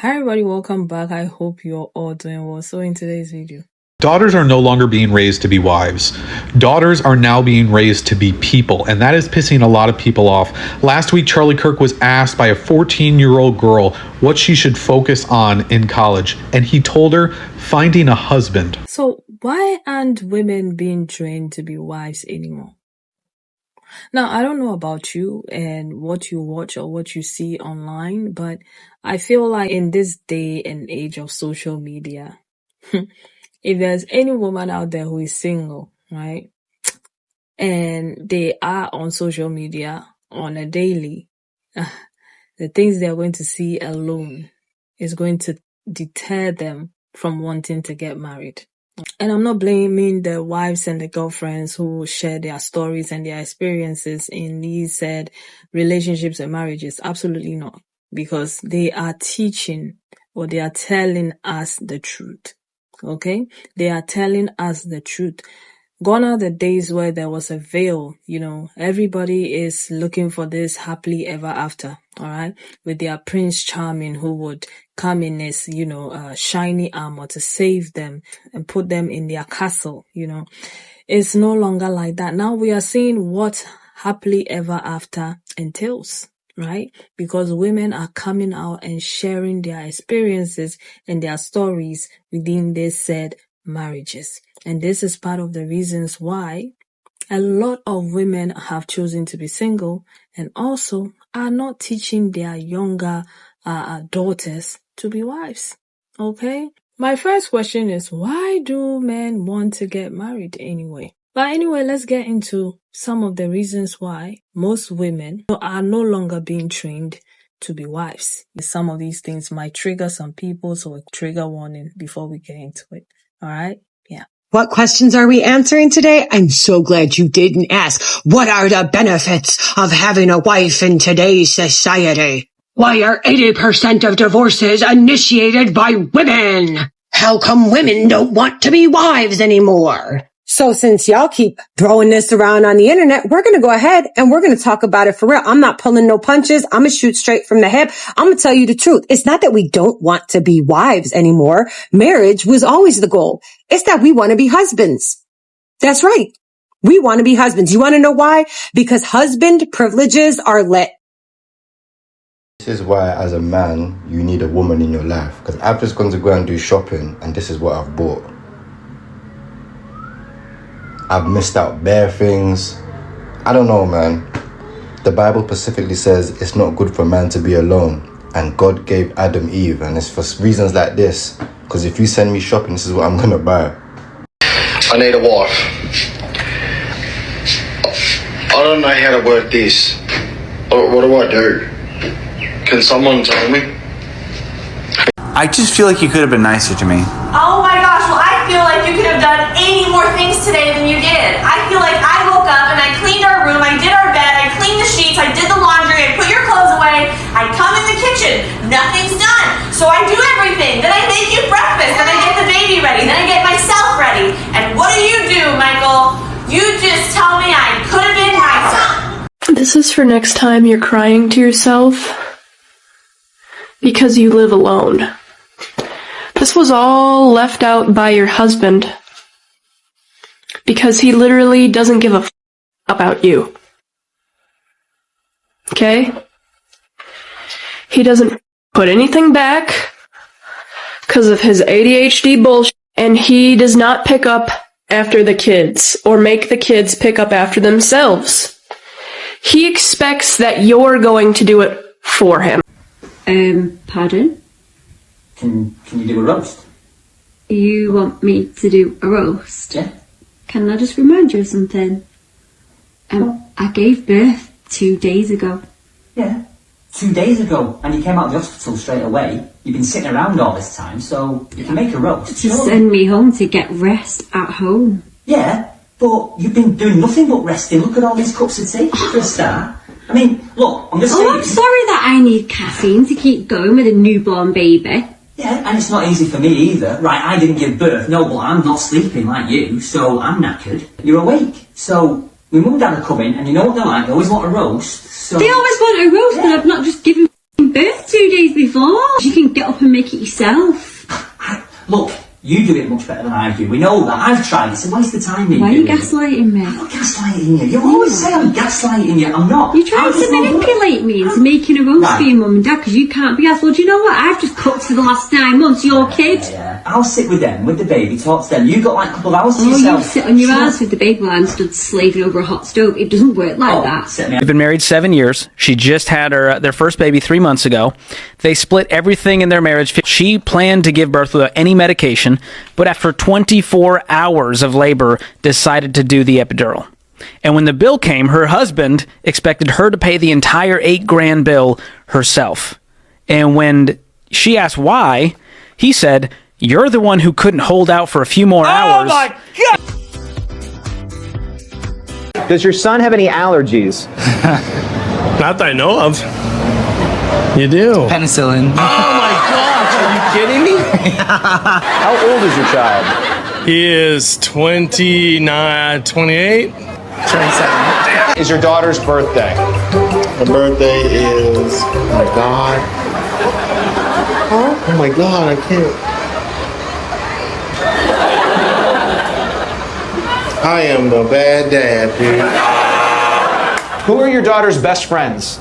Hi everybody, welcome back. I hope you're all doing well. So in today's video, daughters are no longer being raised to be wives. Daughters are now being raised to be people, and that is pissing a lot of people off. Last week, Charlie Kirk was asked by a 14-year-old girl what she should focus on in college, and he told her finding a husband. so why aren't women being trained to be wives anymore? Now, I don't know about you and what you watch or what you see online, but I feel like in this day and age of social media, if there's any woman out there who is single, right, and they are on social media on a daily, the things they're going to see alone is going to deter them from wanting to get married. And I'm not blaming the wives and the girlfriends who share their stories and their experiences in these said relationships and marriages. Absolutely not. Because they are teaching or they are telling us the truth. Okay? They are telling us the truth. Gone are the days where there was a veil, everybody is looking for this happily ever after, all right, with their Prince Charming who would come in his, shiny armor to save them and put them in their castle, It's no longer like that. Now we are seeing what happily ever after entails. Right? Because women are coming out and sharing their experiences and their stories within this said marriages. And this is part of the reasons why a lot of women have chosen to be single and also are not teaching their younger daughters to be wives. Okay? My first question is, why do men want to get married anyway? But anyway, let's get into some of the reasons why most women are no longer being trained to be wives. Some of these things might trigger some people, so a trigger warning before we get into it. All right? Yeah. What questions are we answering today? I'm so glad you didn't ask. What are the benefits of having a wife in today's society? Why are 80% of divorces initiated by women? How come women don't want to be wives anymore? So since y'all keep throwing this around on the internet, we're going to go ahead and we're going to talk about it for real. I'm not pulling no punches. I'm going to shoot straight from the hip. I'm going to tell you the truth. It's not that we don't want to be wives anymore. Marriage was always the goal. It's that we want to be husbands. That's right. We want to be husbands. You want to know why? Because husband privileges are lit. This is why, as a man, you need a woman in your life. Because I've just gone to go and do shopping, and this is what I've bought. I've missed out bare things. I don't know, man. The Bible specifically says it's not good for man to be alone. And God gave Adam Eve, and it's for reasons like this. Because if you send me shopping, this is what I'm going to buy. I need a wife. I don't know how to work this. What do I do? Can someone tell me? I just feel like you could have been nicer to me. Oh my gosh, well I feel like you could have done 80 more things today than you did. I feel like I woke up and I cleaned our room, I did our bed, I cleaned the sheets, I did the laundry, I put your clothes away, I come in the kitchen, nothing's done. So I do everything, then I make you breakfast, then I get the baby ready, then I get myself ready. And what do, Michael? You just tell me I could have been nicer. This is for next time you're crying to yourself because you live alone. This was all left out by your husband because he literally doesn't give a f*** about you. Okay? He doesn't put anything back because of his ADHD bullshit, and he does not pick up after the kids or make the kids pick up after themselves. He expects that you're going to do it for him. Pardon? Can you do a roast? You want me to do a roast? Yeah. Can I just remind you of something? I gave birth 2 days ago. Yeah, 2 days ago, and you came out of the hospital straight away. You've been sitting around all this time, so you can make a roast. Just send me home to get rest at home. Yeah, but you've been doing nothing but resting. Look at all these cups of tea for a start. I mean, look, I'm just saying. I'm sorry that I need caffeine to keep going with a newborn baby. Yeah, and it's not easy for me either. Right, I didn't give birth, no, but I'm not sleeping like you, so I'm knackered. You're awake. So, my mum and dad are coming, and you know what they're like, they always want a roast, so... They always want a roast, but I've not just given giving birth 2 days before. You can get up and make it yourself. Look, you do it much better than I do. We know that. I've tried. It's a waste of time. Why are you gaslighting me? I'm not gaslighting you. You always say I'm gaslighting you. I'm not. You're trying to manipulate me into making a roast for your mum and dad because you can't be asked. Well, do you know what? I've just cooked for the last 9 months. Your kid. Yeah. I'll sit with them, with the baby, talk to them. You've got like a couple of hours to yourself. You sit on your ass with the baby while I'm stood slaving over a hot stove. It doesn't work like that. They've been married 7 years. She just had their first baby 3 months ago. They split everything in their marriage. She planned to give birth without any medication, but after 24 hours of labor, decided to do the epidural. And when the bill came, her husband expected her to pay the entire $8,000 bill herself. And when she asked why, he said, "You're the one who couldn't hold out for a few more hours." Oh my God! Does your son have any allergies? Not that I know of. You do? Penicillin. Oh my gosh, are you kidding me? How old is your child? He is 29, 28. 27. Is your daughter's birthday? Her birthday is, oh my God. Oh my God, I can't. I am the bad dad, dude. Who are your daughter's best friends?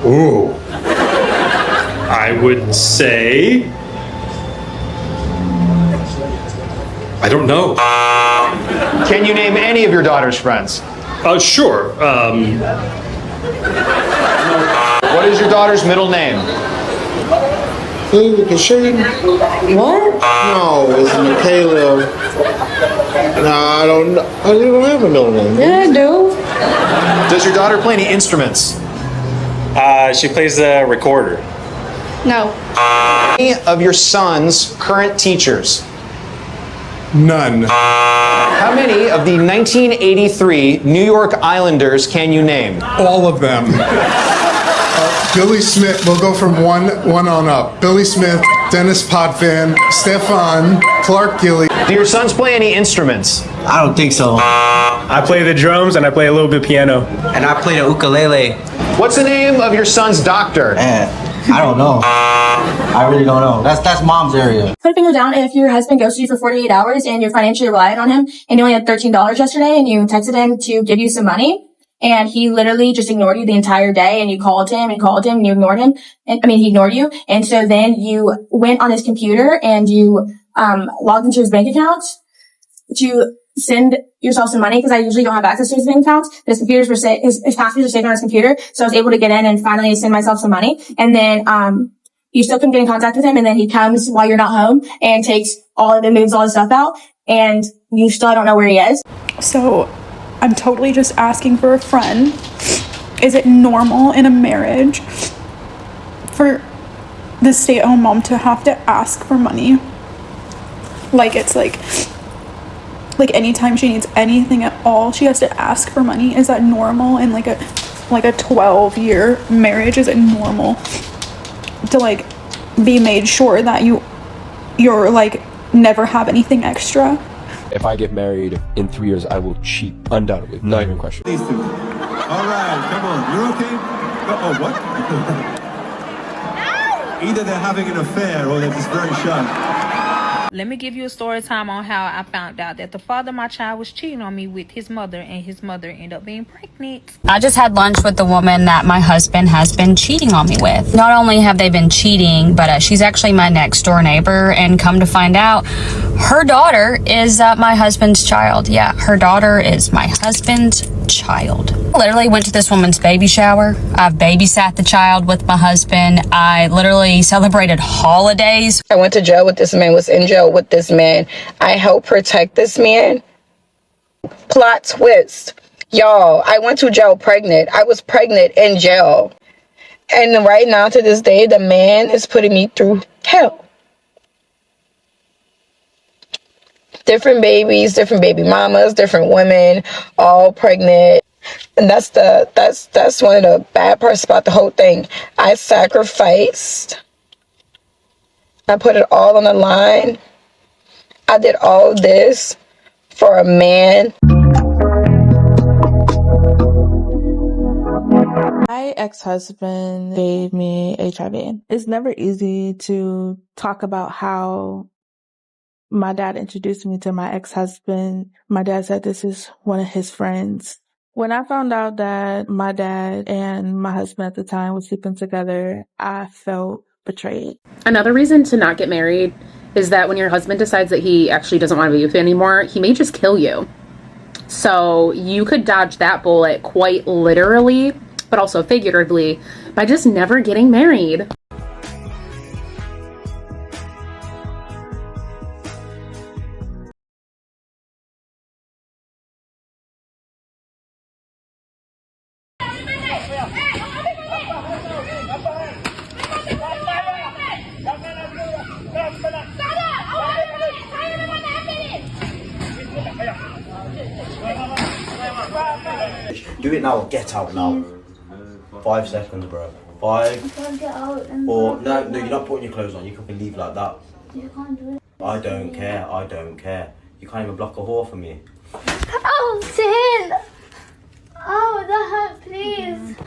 Ooh. I would say... I don't know. Can you name any of your daughter's friends? Sure. What is your daughter's middle name? What? No, it's Michaela. No, I don't know. I don't have a middle name. Yeah, I do. Does your daughter play any instruments? She plays the recorder. No. Any of your son's current teachers? None. How many of the 1983 New York Islanders can you name? All of them. Billy Smith, we'll go from one on up. Billy Smith, Dennis Potvin, Stefan, Clark Gilly. Do your sons play any instruments? I don't think so. I play the drums and I play a little bit of piano. And I play the ukulele. What's the name of your son's doctor? I don't know. I really don't know. That's mom's area. Put a finger down if your husband ghosted you for 48 hours and you're financially reliant on him and you only had $13 yesterday and you texted him to give you some money and he literally just ignored you the entire day and you called him and you ignored him. He ignored you. And so then you went on his computer and you logged into his bank account to send yourself some money because I usually don't have access to his bank account. His passwords are saved on his computer. So I was able to get in and finally send myself some money. And then, you still couldn't get in contact with him. And then he comes while you're not home and takes all of it, moves all his stuff out. And you still don't know where he is. So I'm totally just asking for a friend. Is it normal in a marriage for the stay-at-home mom to have to ask for money? Like it's like anytime she needs anything at all, she has to ask for money. Is that normal in like a 12-year marriage? Is it normal to like be made sure that you're like never have anything extra? If I get married in 3 years, I will cheat undoubtedly. Not even a question. These two. All right, come on. You're okay? Oh, what? Either they're having an affair or they're just very shy. Let me give you a story time on how I found out that the father of my child was cheating on me with his mother, and his mother ended up being pregnant. I just had lunch with the woman that my husband has been cheating on me with. Not only have they been cheating, but she's actually my next door neighbor, and come to find out, her daughter is my husband's child. Yeah, her daughter is my husband's child. I literally went to this woman's baby shower. I've babysat the child with my husband. I literally celebrated holidays. I went to jail with this man, was in jail with this man. I helped protect this man. Plot twist. Y'all, I went to jail pregnant. I was pregnant in jail. And right now to this day, the man is putting me through hell. Different babies, different baby mamas, different women, all pregnant. And that's one of the bad parts about the whole thing. I sacrificed. I put it all on the line. I did all this for a man. My ex-husband gave me HIV. It's never easy to talk about how my dad introduced me to my ex-husband. My dad said this is one of his friends. When I found out that my dad and my husband at the time were sleeping together, I felt betrayed. Another reason to not get married is that when your husband decides that he actually doesn't want to be with you anymore, he may just kill you. So you could dodge that bullet quite literally, but also figuratively, by just never getting married. Do it now or get out now. 5 seconds, bro. 5. You can't get out. Or no, you're not putting your clothes on. You can leave like that. You can't do it. I don't care. I don't care. You can't even block a whore for me. Oh, Sin! Oh, that hurt, please.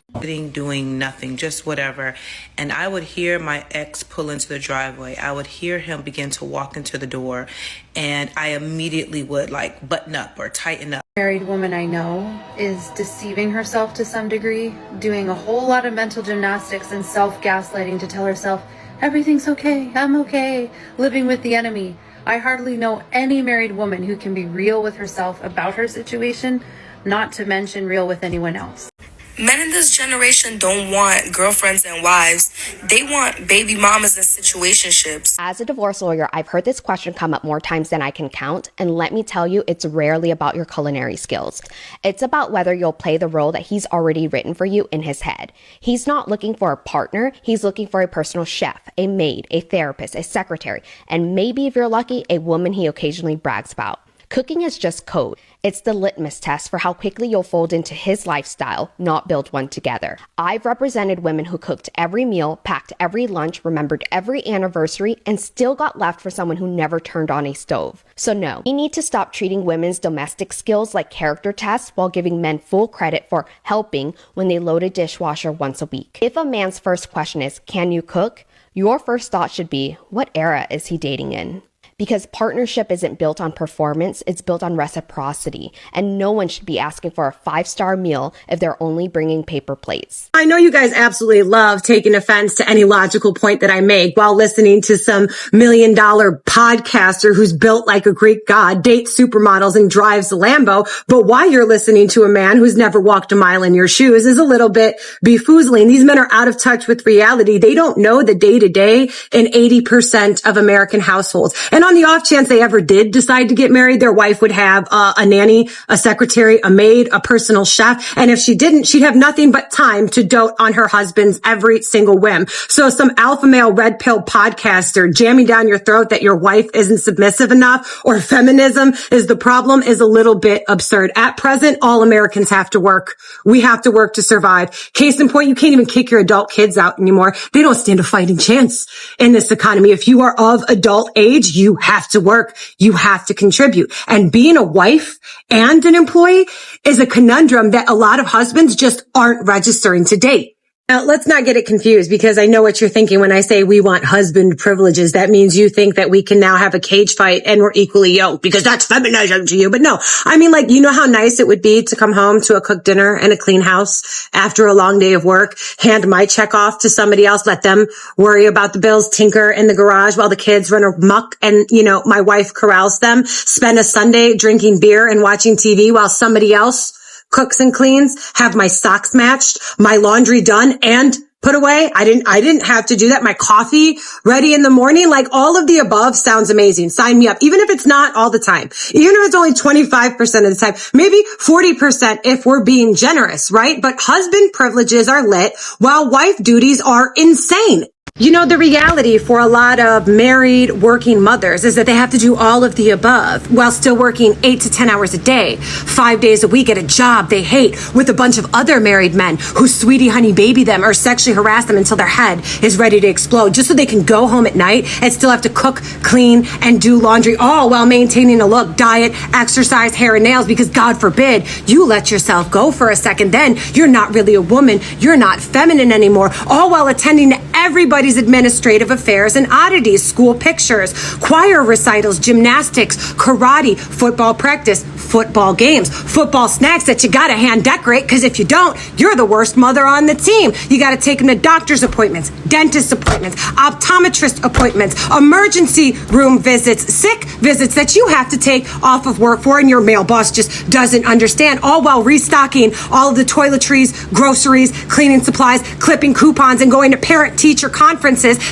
Doing nothing, just whatever. And I would hear my ex pull into the driveway. I would hear him begin to walk into the door, and I immediately would like button up or tighten up. Married woman I know is deceiving herself to some degree, doing a whole lot of mental gymnastics and self-gaslighting to tell herself, everything's okay, I'm okay, living with the enemy. I hardly know any married woman who can be real with herself about her situation, not to mention real with anyone else. Men in this generation don't want girlfriends and wives. They want baby mamas and situationships. As a divorce lawyer, I've heard this question come up more times than I can count. And let me tell you, it's rarely about your culinary skills. It's about whether you'll play the role that he's already written for you in his head. He's not looking for a partner. He's looking for a personal chef, a maid, a therapist, a secretary, and maybe if you're lucky, a woman he occasionally brags about. Cooking is just code. It's the litmus test for how quickly you'll fold into his lifestyle, not build one together. I've represented women who cooked every meal, packed every lunch, remembered every anniversary, and still got left for someone who never turned on a stove. So no, we need to stop treating women's domestic skills like character tests while giving men full credit for helping when they load a dishwasher once a week. If a man's first question is, can you cook? Your first thought should be, what era is he dating in? Because partnership isn't built on performance, it's built on reciprocity. And no one should be asking for a 5-star meal if they're only bringing paper plates. I know you guys absolutely love taking offense to any logical point that I make while listening to some $1 million podcaster who's built like a Greek god, dates supermodels and drives a Lambo. But why you're listening to a man who's never walked a mile in your shoes is a little bit befoozling. These men are out of touch with reality. They don't know the day-to-day in 80% of American households. And on the off chance they ever did decide to get married, their wife would have a nanny, a secretary, a maid, a personal chef. And if she didn't, she'd have nothing but time to dote on her husband's every single whim. So some alpha male red pill podcaster jamming down your throat that your wife isn't submissive enough or feminism is the problem is a little bit absurd. At present, all Americans have to work. We have to work to survive. Case in point, you can't even kick your adult kids out anymore. They don't stand a fighting chance in this economy. If you are of adult age, you have to work. You have to contribute. And being a wife and an employee is a conundrum that a lot of husbands just aren't registering to date. Now, let's not get it confused because I know what you're thinking when I say we want husband privileges. That means you think that we can now have a cage fight and we're equally yoked because that's feminism to you. But no, I mean, like, you know how nice it would be to come home to a cooked dinner and a clean house after a long day of work, hand my check off to somebody else, let them worry about the bills, tinker in the garage while the kids run amok and, you know, my wife corrals them, spend a Sunday drinking beer and watching TV while somebody else cooks and cleans, have my socks matched, my laundry done and put away. I didn't have to do that. My coffee ready in the morning. Like all of the above sounds amazing. Sign me up. Even if it's not all the time, even if it's only 25% of the time, maybe 40% if we're being generous, right? But husband privileges are lit while wife duties are insane. You know, the reality for a lot of married working mothers is that they have to do all of the above while still working 8 to 10 hours a day, 5 days a week at a job they hate with a bunch of other married men who sweetie honey baby them or sexually harass them until their head is ready to explode just so they can go home at night and still have to cook, clean, and do laundry, all while maintaining a look, diet, exercise, hair, and nails, because God forbid you let yourself go for a second. Then you're not really a woman. You're not feminine anymore, all while attending to everybody's administrative affairs and oddities, school pictures, choir recitals, gymnastics, karate, football practice, football games, football snacks that you gotta hand decorate, because if you don't, you're the worst mother on the team. You gotta take them to doctor's appointments, dentist appointments, optometrist appointments, emergency room visits, sick visits that you have to take off of work for, and your male boss just doesn't understand, all while restocking all of the toiletries, groceries, cleaning supplies, clipping coupons, and going to parent-teacher conferences,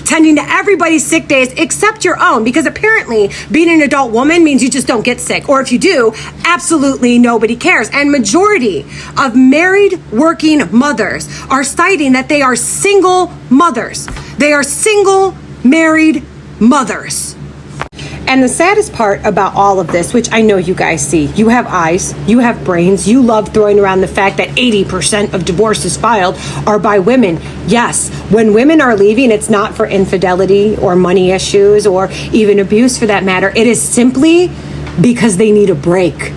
tending to everybody's sick days except your own, because apparently being an adult woman means you just don't get sick, or if you do, absolutely nobody cares. And majority of married working mothers are citing that they are single mothers. They are single married mothers. And the saddest part about all of this, which I know you guys see, you have eyes, you have brains, you love throwing around the fact that 80% of divorces filed are by women. Yes, when women are leaving, it's not for infidelity or money issues or even abuse for that matter. It is simply because they need a break.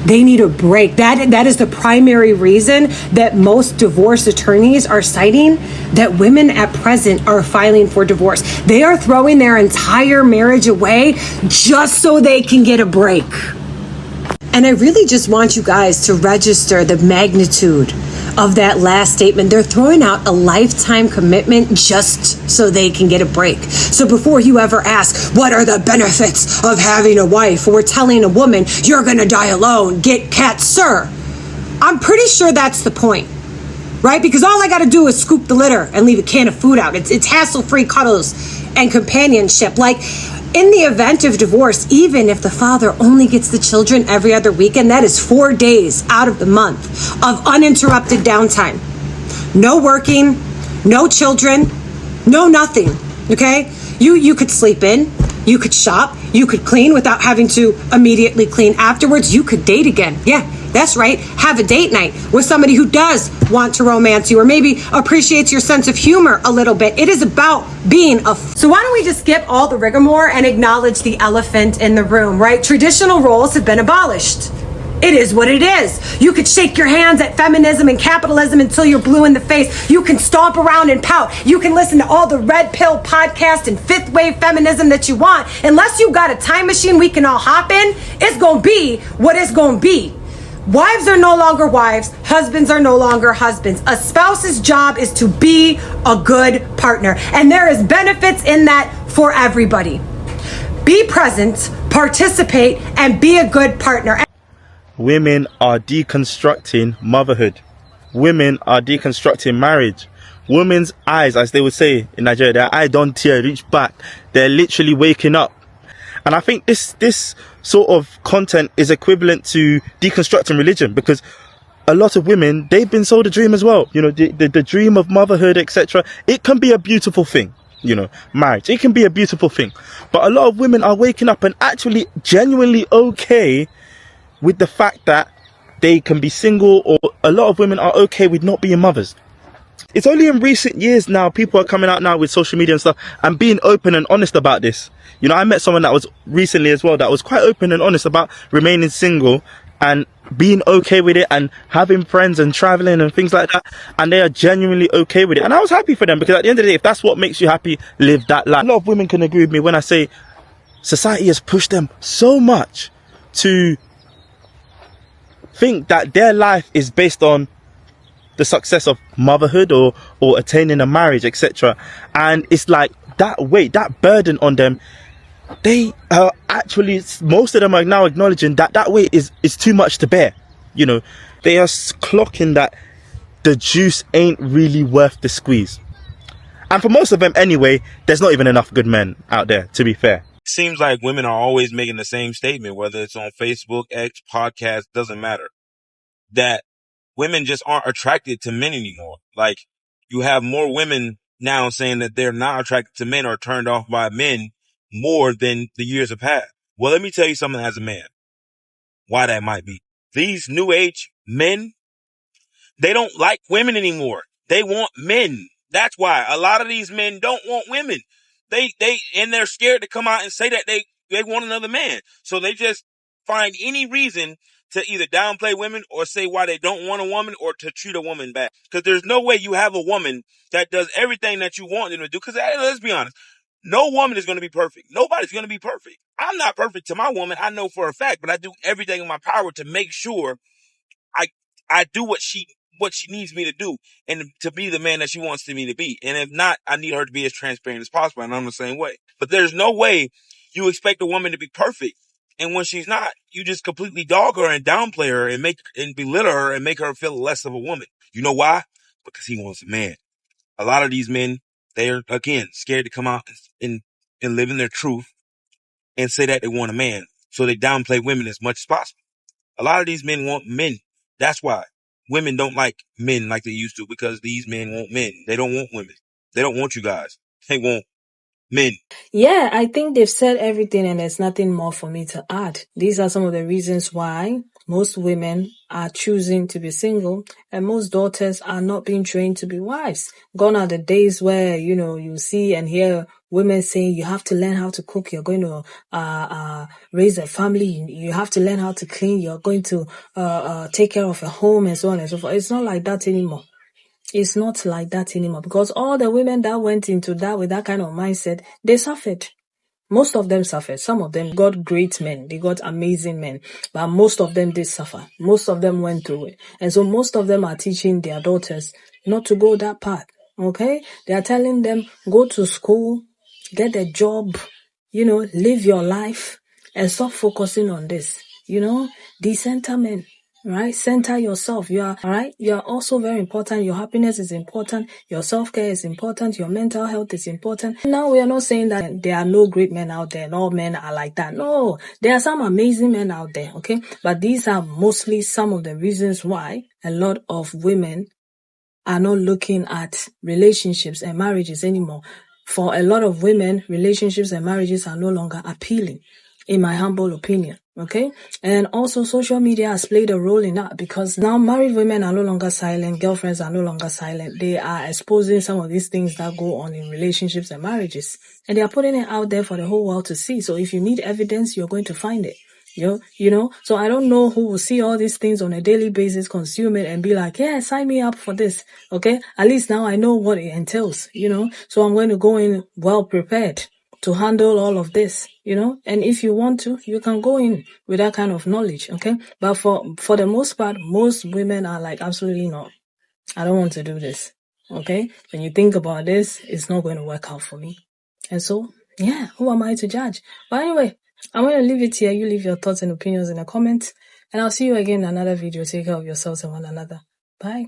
They need a break. That is the primary reason that most divorce attorneys are citing that women at present are filing for divorce. They are throwing their entire marriage away just so they can get a break. And I really just want you guys to register the magnitude of that last statement. They're throwing out a lifetime commitment just so they can get a break. So before you ever ask, what are the benefits of having a wife, or telling a woman you're gonna die alone, get cats, sir, I'm pretty sure that's the point, right? Because all I gotta do is scoop the litter and leave a can of food out. It's hassle-free cuddles and companionship. Like, in the event of divorce, even if the father only gets the children every other weekend, that is 4 days out of the month of uninterrupted downtime. No working, no children, no nothing, okay? You could sleep in, you could shop, you could clean without having to immediately clean afterwards. You could date again. Yeah, that's right. Have a date night with somebody who does want to romance you, or maybe appreciates your sense of humor a little bit. It is about being so why don't we just skip all the rigmarole and acknowledge the elephant in the room, right? Traditional roles have been abolished. It is what it is. You could shake your hands at feminism and capitalism until you're blue in the face. You can stomp around and pout. You can listen to all the red pill podcast and fifth wave feminism that you want. Unless you got a time machine we can all hop in, it's gonna be what it's gonna be. Wives are no longer wives. Husbands are no longer husbands. A spouse's job is to be a good partner. And there is benefits in that for everybody. Be present, participate, and be a good partner. Women are deconstructing motherhood. Women are deconstructing marriage. Women's eyes, as they would say in Nigeria, their eye don't tear, reach back. They're literally waking up. And I think this sort of content is equivalent to deconstructing religion, because a lot of women, they've been sold a dream as well. You know, the dream of motherhood, etc. It can be a beautiful thing. You know, marriage, it can be a beautiful thing. But a lot of women are waking up and actually genuinely okay with the fact that they can be single, or a lot of women are okay with not being mothers. It's only in recent years now people are coming out now with social media and stuff and being open and honest about this. You know, I met someone that was recently as well that was quite open and honest about remaining single and being okay with it and having friends and traveling and things like that, and they are genuinely okay with it. And I was happy for them, because at the end of the day, if that's what makes you happy, live that life. A lot of women can agree with me when I say society has pushed them so much to think that their life is based on the success of motherhood or attaining a marriage, etc. And it's like that weight, that burden on them, they are actually, most of them are now acknowledging that that weight is too much to bear. You know, they are clocking that the juice ain't really worth the squeeze. And for most of them anyway, there's not even enough good men out there, to be fair. Seems like women are always making the same statement, whether it's on Facebook, X, podcast, doesn't matter, that women just aren't attracted to men anymore. Like, you have more women now saying that they're not attracted to men or turned off by men more than the years have passed. Well, let me tell you something as a man, why that might be. These new age men, they don't like women anymore. They want men. That's why a lot of these men don't want women. They're scared to come out and say that they want another man. So they just find any reason to either downplay women or say why they don't want a woman or to treat a woman bad. Because there's no way you have a woman that does everything that you want them to do. Because let's be honest, no woman is going to be perfect. Nobody's going to be perfect. I'm not perfect to my woman. I know for a fact, but I do everything in my power to make sure I do what she needs me to do and to be the man that she wants me to be. And if not, I need her to be as transparent as possible. And I'm the same way. But there's no way you expect a woman to be perfect. And when she's not, you just completely dog her and downplay her and belittle her and make her feel less of a woman. You know why? Because he wants a man. A lot of these men, they're again scared to come out and live in their truth and say that they want a man. So they downplay women as much as possible. A lot of these men want men. That's why women don't like men like they used to, because these men want men. They don't want women. They don't want you guys. They want men. Yeah, I think they've said everything and there's nothing more for me to add. These are some of the reasons why most women are choosing to be single and most daughters are not being trained to be wives. Gone are the days where, you see and hear women saying you have to learn how to cook, you're going to raise a family, you have to learn how to clean, you're going to take care of a home and so on and so forth. It's not like that anymore. It's not like that anymore because all the women that went into that with that kind of mindset, they suffered. Most of them suffered. Some of them got great men. They got amazing men. But most of them did suffer. Most of them went through it. And so most of them are teaching their daughters not to go that path. Okay? They are telling them, go to school, get a job, live your life and stop focusing on this. Decenter men. Right? Center yourself. You are also very important. Your happiness is important. Your self-care is important. Your mental health is important. Now we are not saying that there are no great men out there and all men are like that. No, there are some amazing men out there. Okay. But these are mostly some of the reasons why a lot of women are not looking at relationships and marriages anymore. For a lot of women, relationships and marriages are no longer appealing, in my humble opinion. Okay. And also social media has played a role in that because now married women are no longer silent. Girlfriends are no longer silent. They are exposing some of these things that go on in relationships and marriages. And they are putting it out there for the whole world to see. So if you need evidence, you're going to find it. So I don't know who will see all these things on a daily basis, consume it and be like, yeah, sign me up for this. Okay. At least now I know what it entails, so I'm going to go in well prepared to handle all of this, and if you want to, you can go in with that kind of knowledge. Okay. But for the most part, most women are like, absolutely not. I don't want to do this. Okay. When you think about this, it's not going to work out for me. And so, yeah, who am I to judge? But anyway, I'm going to leave it here. You leave your thoughts and opinions in the comments. And I'll see you again in another video. Take care of yourselves and one another. Bye.